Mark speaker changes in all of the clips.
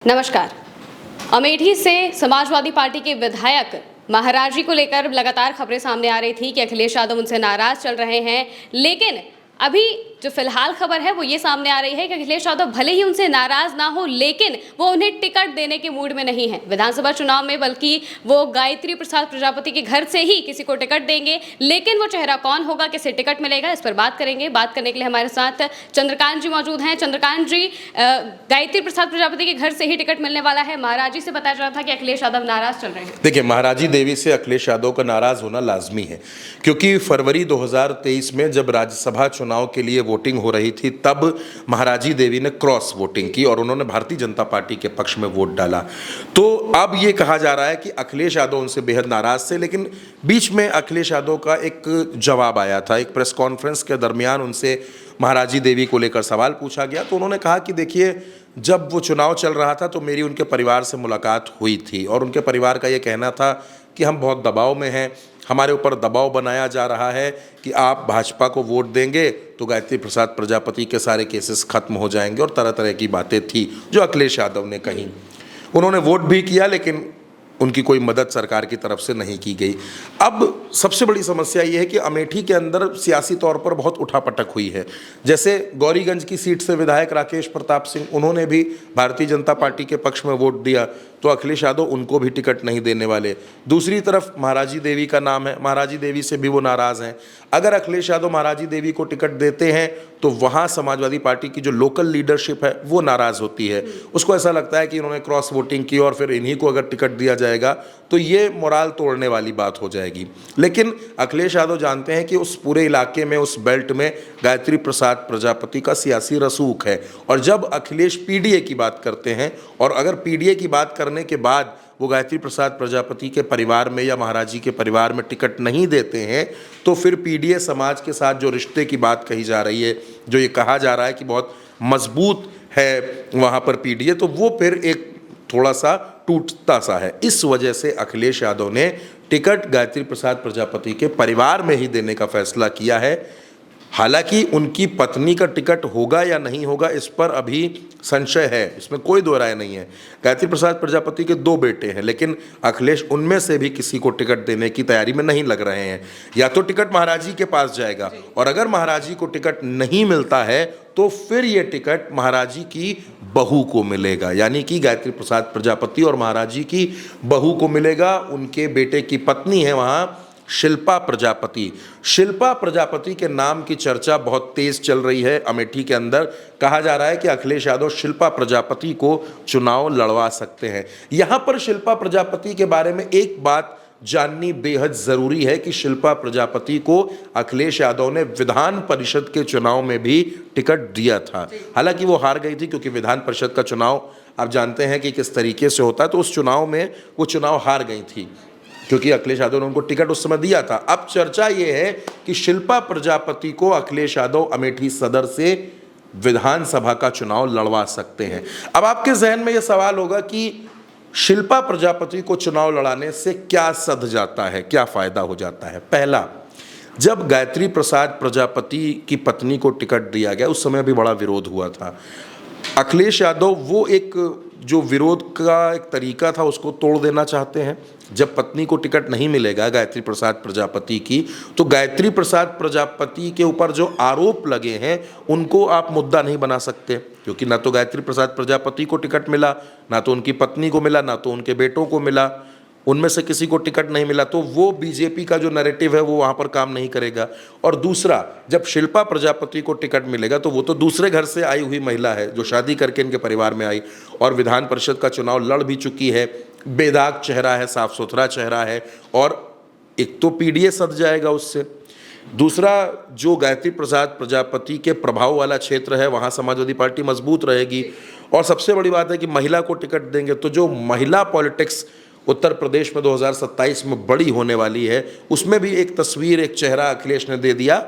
Speaker 1: नमस्कार। अमेठी से समाजवादी पार्टी के विधायक महाराज जी को लेकर लगातार खबरें सामने आ रही थी कि अखिलेश यादव उनसे नाराज चल रहे हैं, लेकिन अभी जो फिलहाल खबर है वो ये सामने आ रही है कि अखिलेश यादव भले ही उनसे नाराज ना हो, लेकिन वो उन्हें टिकट देने के मूड में नहीं है विधानसभा चुनाव में, बल्कि वो गायत्री प्रसाद प्रजापति के घर से ही किसी को टिकट देंगे। लेकिन वो चेहरा कौन होगा, किसे टिकट मिलेगा, इस पर बात करेंगे। बात करने के लिए हमारे साथ चंद्रकांत जी मौजूद हैं। चंद्रकांत जी, गायत्री प्रसाद प्रजापति के घर से ही टिकट मिलने वाला है। महाराज जी से बताया जा रहा था कि अखिलेश यादव नाराज चल रहे हैं।
Speaker 2: देखिए, महाराजी देवी से अखिलेश यादव का नाराज होना लाजमी है, क्योंकि फरवरी 2023 में जब राज्यसभा चुनाव के लिए वोटिंग हो रही थी तब महाराजी देवी ने क्रॉस वोटिंग की और उन्होंने भारतीय जनता पार्टी के पक्ष में वोट डाला। तो अब ये कहा जा रहा है कि अखिलेश यादव उनसे बेहद नाराज थे, लेकिन बीच में अखिलेश यादव का एक जवाब आया था। एक प्रेस कॉन्फ्रेंस के दरमियान उनसे महाराजी देवी को लेकर सवाल पूछा गया तो उन्होंने कहा कि देखिए, जब वो चुनाव चल रहा था तो मेरी उनके परिवार से मुलाकात हुई थी और उनके परिवार का ये कहना था कि हम बहुत दबाव में हैं, हमारे ऊपर दबाव बनाया जा रहा है कि आप भाजपा को वोट देंगे तो गायत्री प्रसाद प्रजापति के सारे केसेस खत्म हो जाएंगे, और तरह तरह की बातें थी जो अखिलेश यादव ने कही। उन्होंने वोट भी किया, लेकिन उनकी कोई मदद सरकार की तरफ से नहीं की गई। अब सबसे बड़ी समस्या ये है कि अमेठी के अंदर सियासी तौर पर बहुत उठापटक हुई है। जैसे गौरीगंज की सीट से विधायक राकेश प्रताप सिंह, उन्होंने भी भारतीय जनता पार्टी के पक्ष में वोट दिया, तो अखिलेश यादव उनको भी टिकट नहीं देने वाले। दूसरी तरफ महाराजी देवी का नाम है, महाराजी देवी से भी वो नाराज़ हैं। अगर अखिलेश यादव महाराजी देवी को टिकट देते हैं तो वहाँ समाजवादी पार्टी की जो लोकल लीडरशिप है वो नाराज़ होती है। उसको ऐसा लगता है कि इन्होंने क्रॉस वोटिंग की और फिर इन्हीं को अगर टिकट दिया जाएगा तो ये मोराल तोड़ने वाली बात हो जाएगी। लेकिन अखिलेश यादव जानते हैं कि उस पूरे इलाके में, उस बेल्ट में गायत्री प्रसाद प्रजापति का सियासी रसूख है, और जब अखिलेश पीडीए की बात करते हैं और अगर पीडीए की बात करने के बाद वो गायत्री प्रसाद प्रजापति के परिवार में या महाराजी के परिवार में टिकट नहीं देते हैं तो फिर पीडीए समाज के साथ जो रिश्ते की बात कही जा रही है, जो ये कहा जा रहा है कि बहुत मजबूत है वहाँ पर पीडीए, तो वो फिर एक थोड़ा सा टूटता सा है। इस वजह से अखिलेश यादव ने टिकट गायत्री प्रसाद प्रजापति के परिवार में ही देने का फैसला किया है। हालांकि उनकी पत्नी का टिकट होगा या नहीं होगा इस पर अभी संशय है, इसमें कोई दो राय नहीं है। गायत्री प्रसाद प्रजापति के 2 बेटे हैं, लेकिन अखिलेश उनमें से भी किसी को टिकट देने की तैयारी में नहीं लग रहे हैं। या तो टिकट महाराजी के पास जाएगा, और अगर महाराजी को टिकट नहीं मिलता है तो फिर ये टिकट महाराजी की बहू को मिलेगा, यानी कि गायत्री प्रसाद प्रजापति और महाराजी की बहू को मिलेगा। उनके बेटे की पत्नी है वहाँ शिल्पा प्रजापति। शिल्पा प्रजापति के नाम की चर्चा बहुत तेज चल रही है अमेठी के अंदर। कहा जा रहा है कि अखिलेश यादव शिल्पा प्रजापति को चुनाव लड़वा सकते हैं। यहाँ पर शिल्पा प्रजापति के बारे में एक बात जाननी बेहद जरूरी है कि शिल्पा प्रजापति को अखिलेश यादव ने विधान परिषद के चुनाव में भी टिकट दिया था। हालांकि वो हार गई थी, क्योंकि विधान परिषद का चुनाव आप जानते हैं कि किस तरीके से होता है, तो उस चुनाव में वो चुनाव हार गई थी क्योंकि अखिलेश यादव ने उनको टिकट उस समय दिया था। अब चर्चा ये है कि शिल्पा प्रजापति को अखिलेश यादव अमेठी सदर से विधानसभा का चुनाव लड़वा सकते हैं। अब आपके जहन में यह सवाल होगा कि शिल्पा प्रजापति को चुनाव लड़ाने से क्या सध जाता है, क्या फायदा हो जाता है। पहला, जब गायत्री प्रसाद प्रजापति की पत्नी को टिकट दिया गया उस समय भी बड़ा विरोध हुआ था। अखिलेश यादव वो एक जो विरोध का एक तरीका था उसको तोड़ देना चाहते हैं। जब पत्नी को टिकट नहीं मिलेगा गायत्री प्रसाद प्रजापति की, तो गायत्री प्रसाद प्रजापति के ऊपर जो आरोप लगे हैं उनको आप मुद्दा नहीं बना सकते, क्योंकि ना तो गायत्री प्रसाद प्रजापति को टिकट मिला, ना तो उनकी पत्नी को मिला, ना तो उनके बेटों को मिला। उनमें से किसी को टिकट नहीं मिला, तो वो बीजेपी का जो नैरेटिव है वो वहाँ पर काम नहीं करेगा। और दूसरा, जब शिल्पा प्रजापति को टिकट मिलेगा तो वो तो दूसरे घर से आई हुई महिला है जो शादी करके इनके परिवार में आई और विधान परिषद का चुनाव लड़ भी चुकी है। बेदाग चेहरा है, साफ सुथरा चेहरा है, और एक तो पीडीए सध जाएगा उससे। दूसरा, जो गायत्री प्रसाद प्रजापति के प्रभाव वाला क्षेत्र है वहाँ समाजवादी पार्टी मजबूत रहेगी। और सबसे बड़ी बात है कि महिला को टिकट देंगे तो जो महिला पॉलिटिक्स उत्तर प्रदेश में 2027 में बड़ी होने वाली है, उसमें भी एक तस्वीर, एक चेहरा अखिलेश ने दे दिया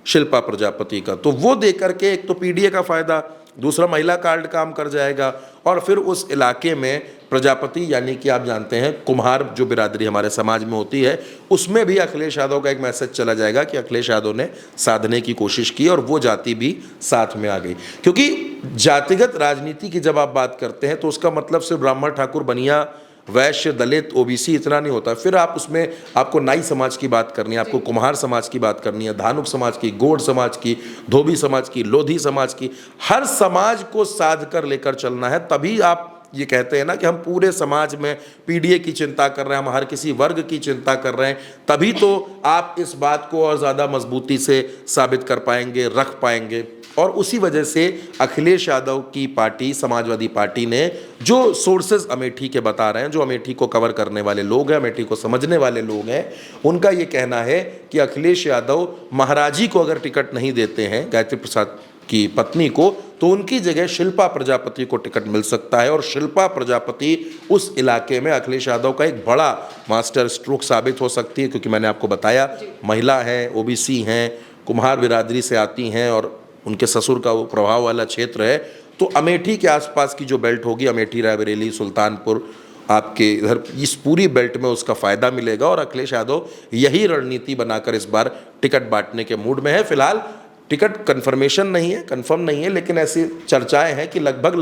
Speaker 2: शिल्पा प्रजापति का। तो वो दे करके एक तो पीडीए का फायदा, दूसरा महिला कार्ड काम कर जाएगा, और फिर उस इलाके में प्रजापति यानी कि आप जानते हैं कुम्हार जो बिरादरी हमारे समाज में होती है, उसमें भी अखिलेश यादव का एक मैसेज चला जाएगा कि अखिलेश यादव ने साधने की कोशिश की और वो जाति भी साथ में आ गई। क्योंकि जातिगत राजनीति की जब आप बात करते हैं तो उसका मतलब सिर्फ ब्राह्मण, ठाकुर, बनिया, वैश्य, दलित, ओबीसी इतना नहीं होता। फिर आप उसमें आपको नाई समाज की बात करनी है, आपको कुम्हार समाज की बात करनी है, धानुक समाज की, गोंड समाज की, धोबी समाज की, लोधी समाज की, हर समाज को साध कर लेकर चलना है। तभी आप ये कहते हैं ना कि हम पूरे समाज में पीडीए की चिंता कर रहे हैं, हम हर किसी वर्ग की चिंता कर रहे हैं, तभी तो आप इस बात को और ज़्यादा मजबूती से साबित कर पाएंगे, रख पाएंगे। और उसी वजह से अखिलेश यादव की पार्टी, समाजवादी पार्टी ने जो सोर्सेज अमेठी के बता रहे हैं, जो अमेठी को कवर करने वाले लोग हैं, अमेठी को समझने वाले लोग हैं, उनका ये कहना है कि अखिलेश यादव महाराजी को अगर टिकट नहीं देते हैं, गायत्री प्रसाद की पत्नी को, तो उनकी जगह शिल्पा प्रजापति को टिकट मिल सकता है। और शिल्पा प्रजापति उस इलाके में अखिलेश यादव का एक बड़ा मास्टर स्ट्रोक साबित हो सकती है, क्योंकि मैंने आपको बताया महिला हैं, ओबीसी हैं, कुम्हार बिरादरी से आती हैं और उनके ससुर का वो प्रभाव वाला क्षेत्र है। तो अमेठी के आसपास की जो बेल्ट होगी, अमेठी, रायबरेली, सुल्तानपुर, आपके इधर इस पूरी बेल्ट में उसका फायदा मिलेगा। और अखिलेश यादव यही रणनीति बनाकर इस बार टिकट बांटने के मूड में है। फिलहाल टिकट कंफर्मेशन नहीं है, कंफर्म नहीं है, लेकिन ऐसी चर्चाएं हैं कि लगभग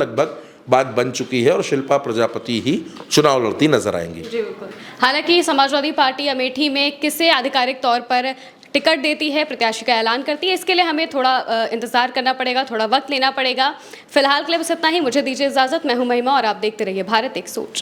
Speaker 2: बात बन चुकी है और शिल्पा प्रजापति ही चुनाव लड़ती नजर आएंगी।
Speaker 1: जी बिल्कुल। हालांकि समाजवादी पार्टी अमेठी में किसे आधिकारिक तौर पर टिकट देती है, प्रत्याशी का ऐलान करती है, इसके लिए हमें थोड़ा इंतजार करना पड़ेगा, थोड़ा वक्त लेना पड़ेगा। फिलहाल के लिए बस इतना ही। मुझे दीजिए इजाजत। मैं हूं महिमा और आप देखते रहिए भारत एक सोच।